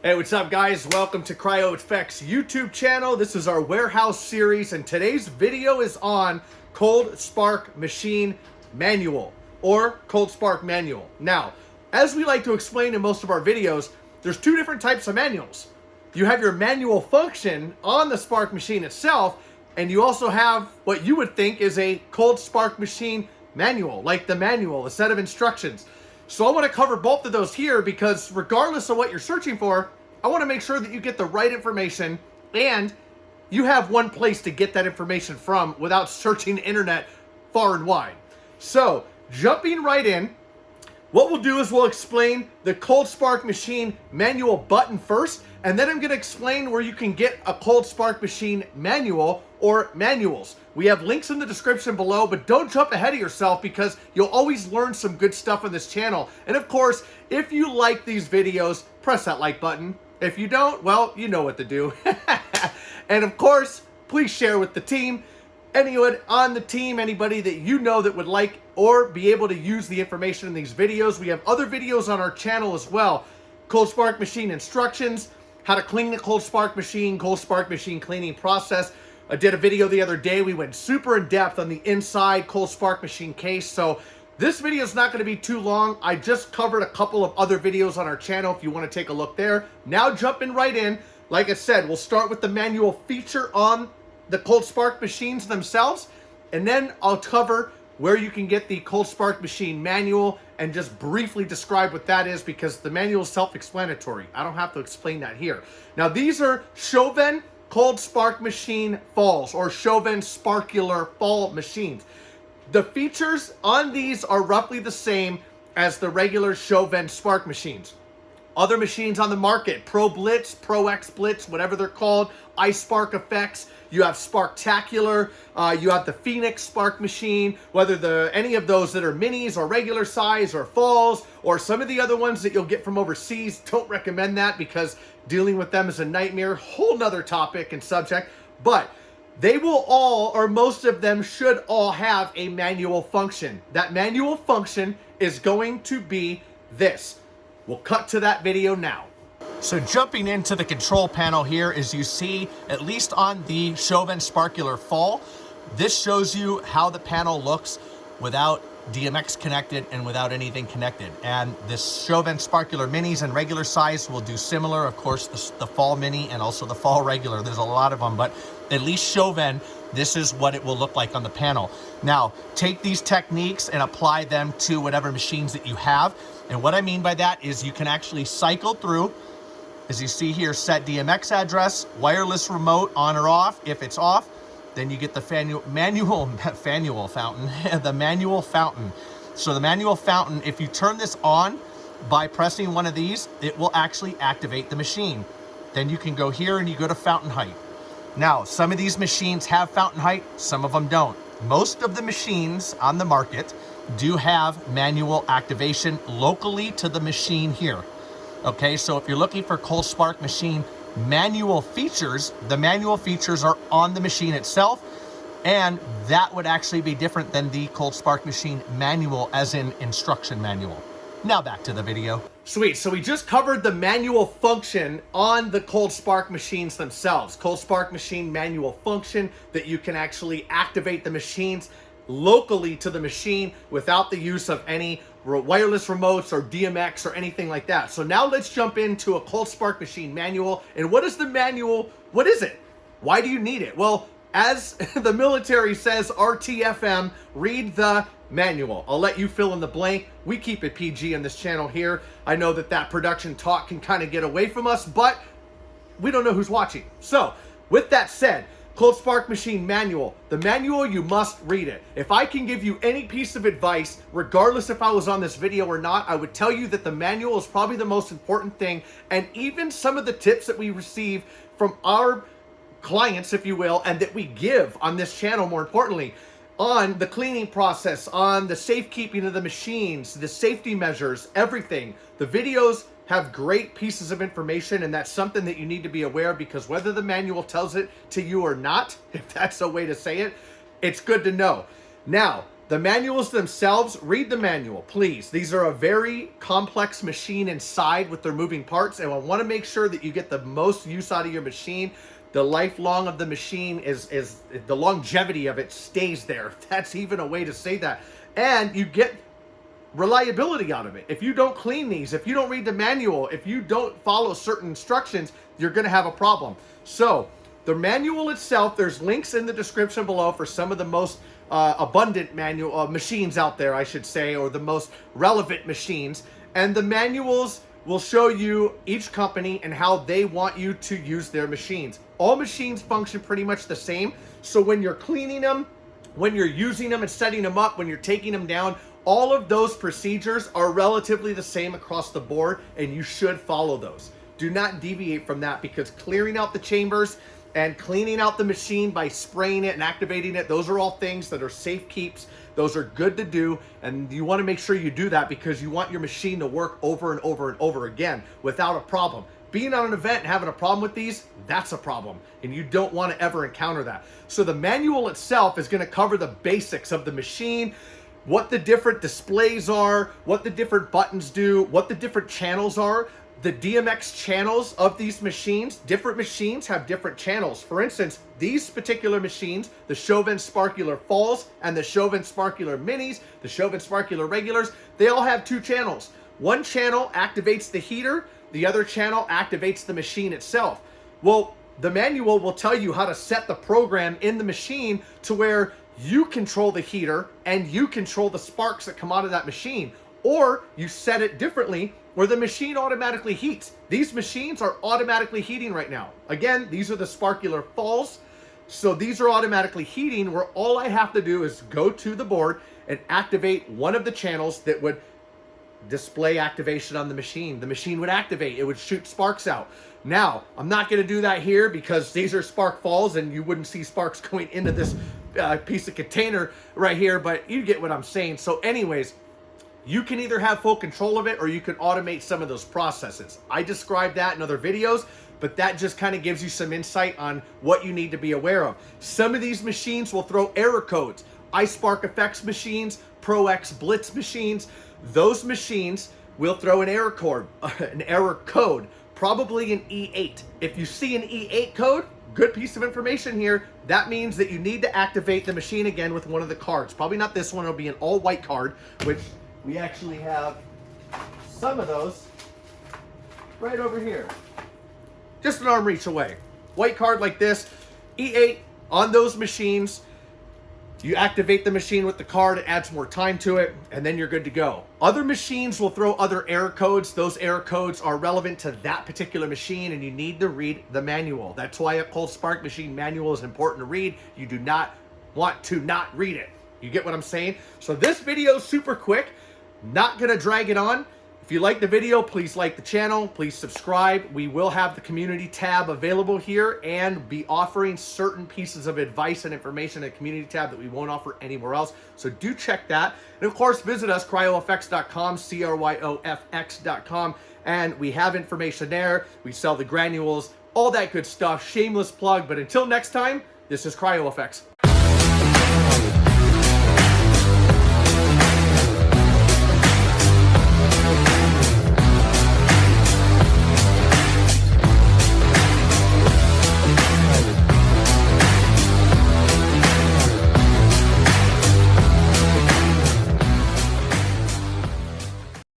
Hey, what's up guys? Welcome to CryoFX YouTube channel. This is our warehouse series and today's video is on Cold Spark Machine Manual or Cold Spark Manual. Now, as we like to explain in most of our videos, there's two different types of manuals. You have your manual function on the Spark machine itself, and you also have what you would think is a Cold Spark Machine manual, like the manual, a set of instructions. So I want to cover both of those here because regardless of what you're searching for, I want to make sure that you get the right information and you have one place to get that information from without searching the internet far and wide. So jumping right in, what we'll do is we'll explain the Cold Spark Machine manual button first, and then I'm going to explain where you can get a Cold Spark Machine manual or manuals. We have links in the description below, but don't jump ahead of yourself because you'll always learn some good stuff on this channel. And of course, if you like these videos, press that like button. If you don't, well, you know what to do. And of course, please share with the team. Anyone on the team, anybody that you know that would like or be able to use the information in these videos. We have other videos on our channel as well. Cold Spark Machine instructions, how to clean the Cold Spark Machine cleaning process. I did a video the other day. We went super in depth on the inside Cold Spark Machine case. So this video is not going to be too long. I just covered a couple of other videos on our channel if you want to take a look there. Now jumping right in, like I said, we'll start with the manual feature on the Cold Spark machines themselves, and then I'll cover where you can get the Cold Spark Machine manual and just briefly describe what that is because the manual is self-explanatory. I don't have to explain that here. Now these are Showven Cold Spark Machine Falls or Showven Sparkular Fall machines. The features on these are roughly the same as the regular Showven Spark machines. Other machines on the market, Pro Blitz, Pro X Blitz, whatever they're called, CryoFX, you have Sparktacular, you have the Phoenix Spark machine, whether any of those that are minis or regular size or falls, or some of the other ones that you'll get from overseas, don't recommend that because dealing with them is a nightmare, whole nother topic and subject, but they will all, or most of them should all have a manual function. That manual function is going to be this. We'll cut to that video now. So jumping into the control panel here, as you see, at least on the Showven Sparkular Fall, this shows you how the panel looks without DMX connected and without anything connected. And this Showven Sparkular Minis and regular size will do similar. Of course, the Fall Mini and also the Fall Regular. There's a lot of them, but at least Showven, this is what it will look like on the panel. Now, take these techniques and apply them to whatever machines that you have. And what I mean by that is you can actually cycle through, as you see here, set DMX address, wireless remote on or off. If it's off, then you get the manual fountain, the manual fountain. So the manual fountain, if you turn this on by pressing one of these, it will actually activate the machine. Then you can go here and you go to fountain height. Now, some of these machines have fountain height, some of them don't. Most of the machines on the market do have manual activation locally to the machine here. Okay, so if you're looking for Cold Spark Machine manual features, the manual features are on the machine itself, and that would actually be different than the Cold Spark Machine manual, as in instruction manual. Now back to the video. Sweet, so we just covered the manual function on the Cold Spark machines themselves. Cold Spark Machine manual function that you can actually activate the machines locally to the machine without the use of any wireless remotes or DMX or anything like that. So now let's jump into a Cold Spark Machine manual. And what is the manual? What is it? Why do you need it? Well, as the military says, RTFM, read the manual. I'll let you fill in the blank. We keep it PG on this channel here. I know that production talk can kind of get away from us, but we don't know who's watching. So with that said, Cold Spark Machine manual. The manual, you must read it. If I can give you any piece of advice, regardless if I was on this video or not, I would tell you that the manual is probably the most important thing. And even some of the tips that we receive from our clients, if you will, and that we give on this channel, more importantly, on the cleaning process, on the safekeeping of the machines, the safety measures, everything. The videos have great pieces of information, and that's something that you need to be aware of because whether the manual tells it to you or not, if that's a way to say it, it's good to know. Now, The manuals themselves, read the manual, please. These are a very complex machine inside with their moving parts, and I want to make sure that you get the most use out of your machine. The lifelong of the machine is the longevity of it stays there. That's even a way to say that. And you get reliability out of it. If you don't clean these, if you don't read the manual, if you don't follow certain instructions, you're going to have a problem. So the manual itself, there's links in the description below for some of the most abundant manual machines out there, I should say, or the most relevant machines. And the manuals will show you each company and how they want you to use their machines. All machines function pretty much the same. So when you're cleaning them, when you're using them and setting them up, when you're taking them down, all of those procedures are relatively the same across the board, and you should follow those. Do not deviate from that, because clearing out the chambers and cleaning out the machine by spraying it and activating it, those are all things that are safe keeps. Those are good to do, and you want to make sure you do that because you want your machine to work over and over and over again without a problem. Being on an event and having a problem with these, that's a problem, and you don't want to ever encounter that. So the manual itself is going to cover the basics of the machine, what the different displays are, what the different buttons do, what the different channels are. The DMX channels of these machines, different machines have different channels. For instance, these particular machines, the Showven Sparkular Falls and the Showven Sparkular Minis, the Showven Sparkular Regulars, they all have two channels. One channel activates the heater, the other channel activates the machine itself. Well, the manual will tell you how to set the program in the machine to where you control the heater and you control the sparks that come out of that machine. Or you set it differently where the machine automatically heats. These machines are automatically heating right now. Again, these are the Sparkular Falls. So these are automatically heating, where all I have to do is go to the board and activate one of the channels that would display activation on the machine. The machine would activate, it would shoot sparks out. Now, I'm not going to do that here because these are Spark Falls and you wouldn't see sparks going into this piece of container right here, but you get what I'm saying. So anyways, you can either have full control of it or you can automate some of those processes. I described that in other videos, but that just kind of gives you some insight on what you need to be aware of. Some of these machines will throw error codes. CryoFX machines, Pro X Blitz machines, those machines will throw an error code, probably an E8. If you see an E8 code, good piece of information here. That means that you need to activate the machine again with one of the cards. Probably not this one, it'll be an all white card, which we actually have some of those right over here. Just an arm reach away. White card like this, E8 on those machines. You activate the machine with the card, it adds more time to it, and then you're good to go. Other machines will throw other error codes. Those error codes are relevant to that particular machine, and you need to read the manual. That's why a Cold Spark machine manual is important to read. You do not want to not read it. You get what I'm saying? So this video is super quick. Not gonna drag it on. If you like the video, please like the channel, please subscribe. We will have the community tab available here and be offering certain pieces of advice and information in a community tab that we won't offer anywhere else. So do check that. And of course, visit us, CryoFX.com, CryoFX.com, and we have information there. We sell the granules, all that good stuff. Shameless plug, but until next time, this is CryoFX.